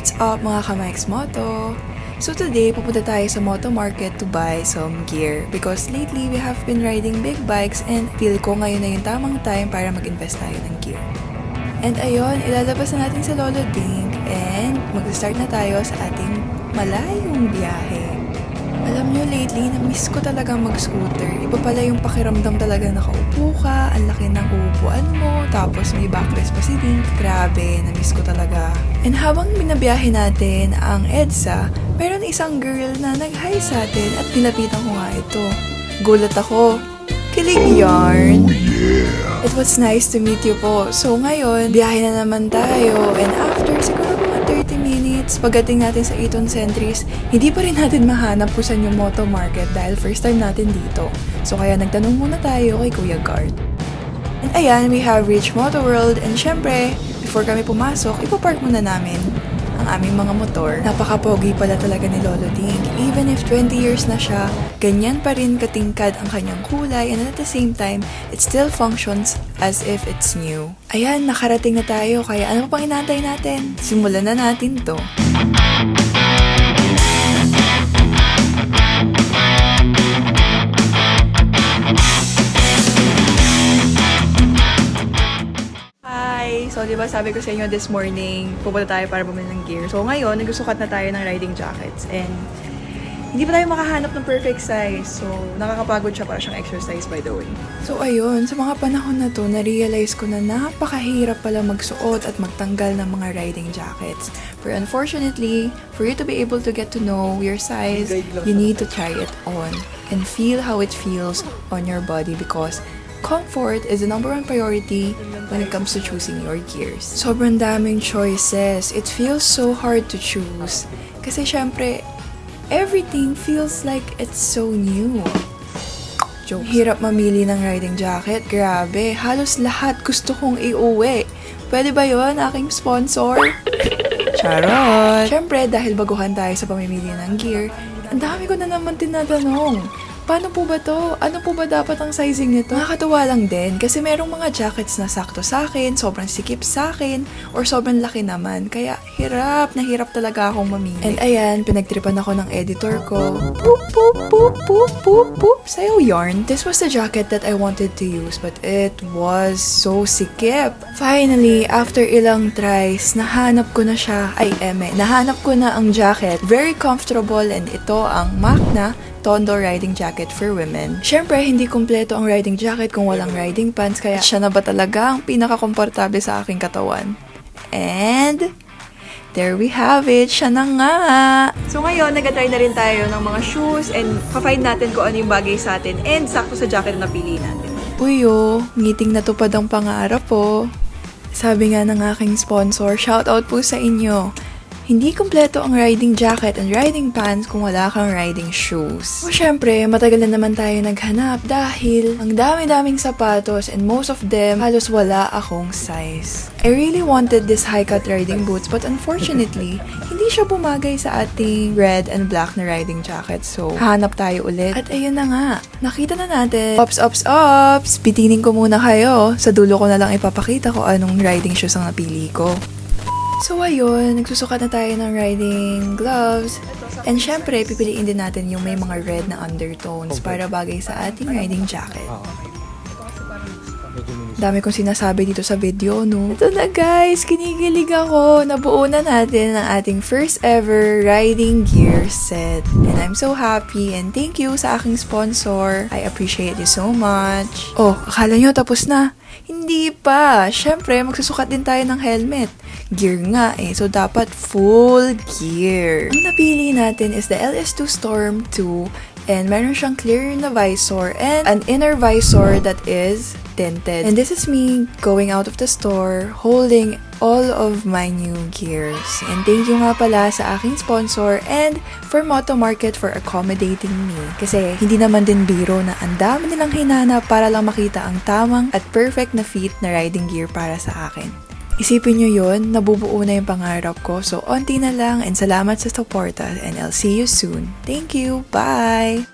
What's up mga ka-Mike's Moto? So today, pupunta tayo sa Moto Market to buy some gear because lately we have been riding big bikes and feel ko ngayon na yung tamang time para mag-invest tayo ng gear. And ayun, ilalabas na natin sa Lolo Ding and mag-start na tayo sa ating malayong biyahe. Alam nyo, lately, na-miss ko talaga mag-scooter. Iba pala yung pakiramdam talaga nakaupo ka, ang laki ng uupuan mo, tapos may backrest pa si Ding. Grabe, na-miss ko talaga. And habang binabiyahe natin ang EDSA, meron isang girl na nag-hi sa atin at nilapitan ko nga ito. Gulat ako. Kilig yarn! It was nice to meet you po. So ngayon, biyahe na naman tayo and after siguro mga 30 minutes, pagdating natin sa Eton Centris, hindi pa rin natin mahanap kung saan yung Moto Market dahil first time natin dito. So kaya nagtanong muna tayo kay Kuya Guard. And ayan, we have reached Moto World and syempre, before kami pumasok, ipapark muna namin ang aming mga motor. Napaka-pogi pala talaga ni Lolo Ding. Even if 20 years na siya, ganyan pa rin katingkad ang kanyang kulay and at the same time, it still functions as if it's new. Ayan, nakarating na tayo kaya ano pa pang inaantay natin? Simulan na natin to. So, di ba sabi ko sa inyo this morning, pupunta tayo para bumili ng gear. So, ngayon, nagsusukat na tayo ng riding jackets. And, hindi pa tayo makahanap ng perfect size. So, nakakapagod siya para siyang exercise, by the way. So, ayun, sa mga panahon na to, na-realize ko na napakahirap pala magsuot at magtanggal ng mga riding jackets. But unfortunately, for you to be able to get to know your size, you need to try it on and feel how it feels on your body because comfort is the number one priority when it comes to choosing your gears. Sobrang daming choices. It feels so hard to choose. Kasi syempre, everything feels like it's so new. Jokes. Hirap mamili ng riding jacket. Grabe, halos lahat gusto kong iuwi. Pwede ba yon aking sponsor? Charot! Syempre, dahil baguhan tayo sa pamimili ng gear, ang dami ko na naman tinatanong. Paano po ba to? Ano po ba dapat ang sizing nito? Nakakatuwa lang din kasi merong mga jackets na sakto sa akin, sobrang sikip sa akin, or sobrang laki naman. Kaya hirap talaga akong mamili. And ayan, pinagtripan ako ng editor ko. Poop, poop, poop, poop, poop, poop. Sayo yarn. This was the jacket that I wanted to use but it was so sikip. Finally, after ilang tries, nahanap ko na siya. Nahanap ko na ang jacket. Very comfortable and ito ang Macna Tondo riding jacket for women. Syempre, hindi kumpleto ang riding jacket kung walang riding pants, kaya siya na ba talaga ang pinaka-komportable sa aking katawan? And there we have it. Siya na nga. So ngayon, nag-try na rin tayo ng mga shoes and pa-find natin kung ano yung bagay sa atin and sakto sa jacket na napili natin. Uyo, ngiting natupad ang pangarap po. Sabi nga ng aking sponsor, shoutout po sa inyo. Hindi kumpleto ang riding jacket and riding pants kung wala kang riding shoes. O syempre, matagal na naman tayo naghanap dahil ang dami-daming sapatos and most of them halos wala akong size. I really wanted this high-cut riding boots but unfortunately, hindi siya bumagay sa ating red and black na riding jacket. So, hahanap tayo ulit. At ayun na nga, nakita na natin. Ops! Pitinin ko muna kayo. Sa dulo ko na lang ipapakita ko anong riding shoes ang napili ko. So ayun, nagsusukat na tayo ng riding gloves. And syempre, pipiliin din natin yung may mga red na undertones para bagay sa ating riding jacket. Dami kong sinasabi dito sa video, no? Ito na guys, kinikilig ako. Nabuo na natin ang ating first ever riding gear set. And I'm so happy and thank you sa aking sponsor. I appreciate you so much. Oh, akala nyo tapos na? Hindi pa. Syempre, magsusukat din tayo ng helmet. Gear nga so dapat full gear. Ang napili natin is the LS2 Storm 2 and meron siyang clear na visor and an inner visor that is tinted. And this is me going out of the store holding all of my new gears. And thank you nga pala sa aking sponsor and for Moto Market for accommodating me. Kasi hindi naman din biro na ang dami nilang hinanap para lang makita ang tamang at perfect na fit na riding gear para sa akin. Isipin nyo yun, nabubuo na yung pangarap ko. So, onti na lang and salamat sa suporta and I'll see you soon. Thank you. Bye!